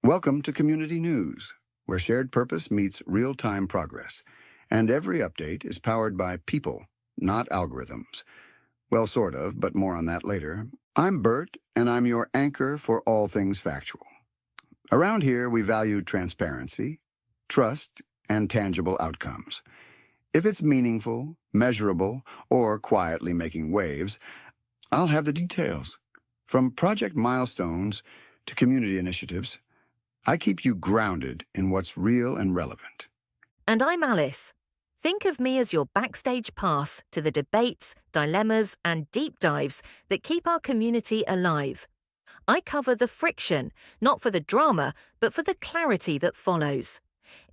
Welcome to Community News, where shared purpose meets real-time progress. And every update is powered by people, not algorithms. Well, sort of, but more on that later. I'm Bert, and I'm your anchor for all things factual. Around here, we value transparency, trust, and tangible outcomes. If it's meaningful, measurable, or quietly making waves, I'll have the details. From project milestones to community initiatives, I keep you grounded in what's real and relevant. And I'm Alice. Think of me as your backstage pass to the debates, dilemmas, and deep dives that keep our community alive. I cover the friction, not for the drama, but for the clarity that follows.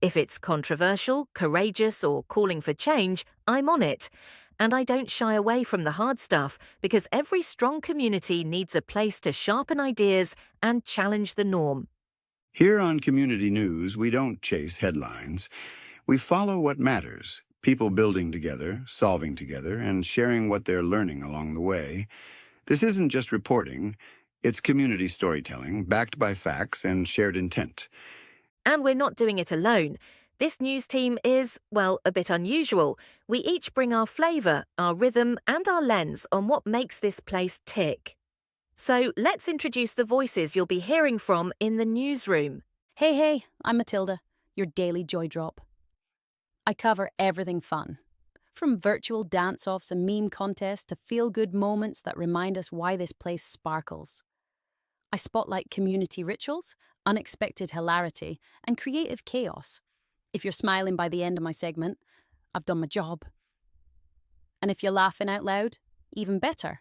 If it's controversial, courageous, or calling for change, I'm on it. And I don't shy away from the hard stuff because every strong community needs a place to sharpen ideas and challenge the norm. Here on Community News, we don't chase headlines. We follow what matters, people building together, solving together, and sharing what they're learning along the way. This isn't just reporting, it's community storytelling, backed by facts and shared intent. And we're not doing it alone. This news team is, well, a bit unusual. We each bring our flavour, our rhythm, and our lens on what makes this place tick. So let's introduce the voices you'll be hearing from in the newsroom. Hey, I'm Matilda, your daily joy drop. I cover everything fun, from virtual dance-offs and meme contests to feel-good moments that remind us why this place sparkles. I spotlight community rituals, unexpected hilarity, and creative chaos. If you're smiling by the end of my segment, I've done my job. And if you're laughing out loud, even better.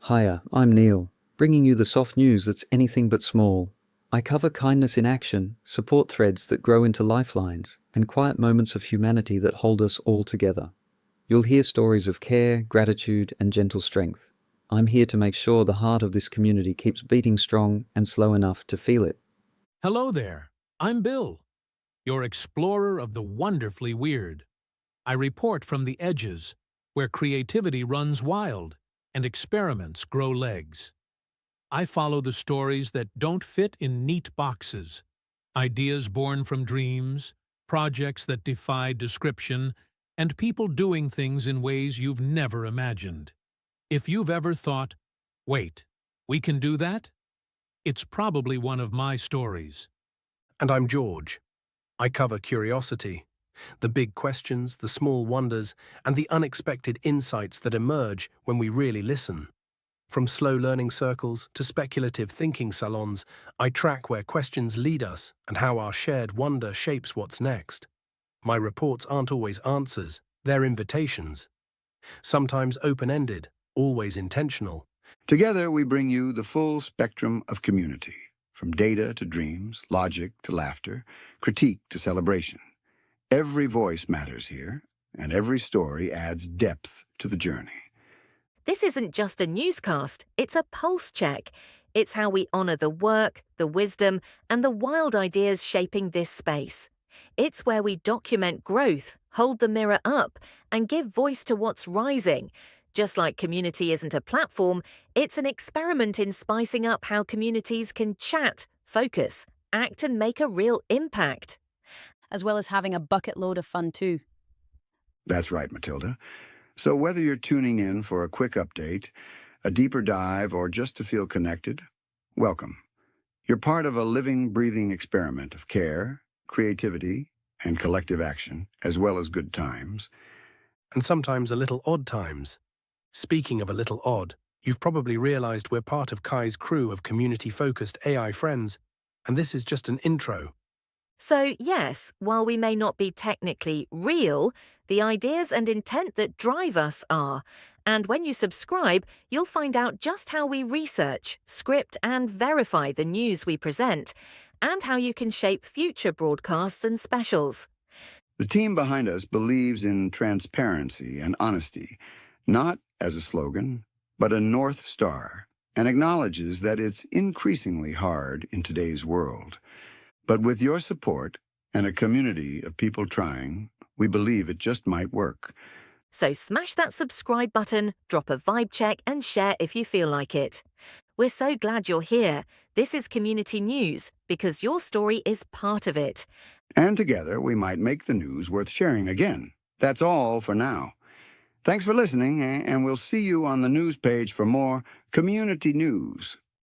Hiya, I'm Neil, bringing you the soft news that's anything but small. I cover kindness in action, support threads that grow into lifelines, and quiet moments of humanity that hold us all together. You'll hear stories of care, gratitude, and gentle strength. I'm here to make sure the heart of this community keeps beating strong and slow enough to feel it. Hello there, I'm Bill, your explorer of the wonderfully weird. I report from the edges, where creativity runs wild and experiments grow legs. I follow the stories that don't fit in neat boxes, ideas born from dreams, projects that defy description, and people doing things in ways you've never imagined. If you've ever thought, wait, we can do that? It's probably one of my stories. And I'm George. I cover curiosity, the big questions, the small wonders, and the unexpected insights that emerge when we really listen. From slow learning circles to speculative thinking salons, I track where questions lead us and how our shared wonder shapes what's next. My reports aren't always answers, they're invitations. Sometimes open-ended, always intentional. Together, we bring you the full spectrum of community, from data to dreams, logic to laughter, critique to celebration. Every voice matters here, and every story adds depth to the journey. This isn't just a newscast, it's a pulse check. It's how we honour the work, the wisdom, and the wild ideas shaping this space. It's where we document growth, hold the mirror up, and give voice to what's rising. Just like community isn't a platform, it's an experiment in spicing up how communities can chat, focus, act, and make a real impact. As well as having a bucket load of fun too. That's right, Matilda. So whether you're tuning in for a quick update, a deeper dive, or just to feel connected, welcome. You're part of a living, breathing experiment of care, creativity, and collective action, as well as good times. And sometimes a little odd times. Speaking of a little odd, you've probably realized we're part of Kai's crew of community-focused AI friends, and this is just an intro. So yes, while we may not be technically real, the ideas and intent that drive us are. And when you subscribe, you'll find out just how we research, script, and verify the news we present, and how you can shape future broadcasts and specials. The team behind us believes in transparency and honesty, not as a slogan, but a North Star, and acknowledges that it's increasingly hard in today's world. But with your support and a community of people trying, we believe it just might work. So smash that subscribe button, drop a vibe check, and share if you feel like it. We're so glad you're here. This is Community News because your story is part of it. And together we might make the news worth sharing again. That's all for now. Thanks for listening, and we'll see you on the news page for more Community News.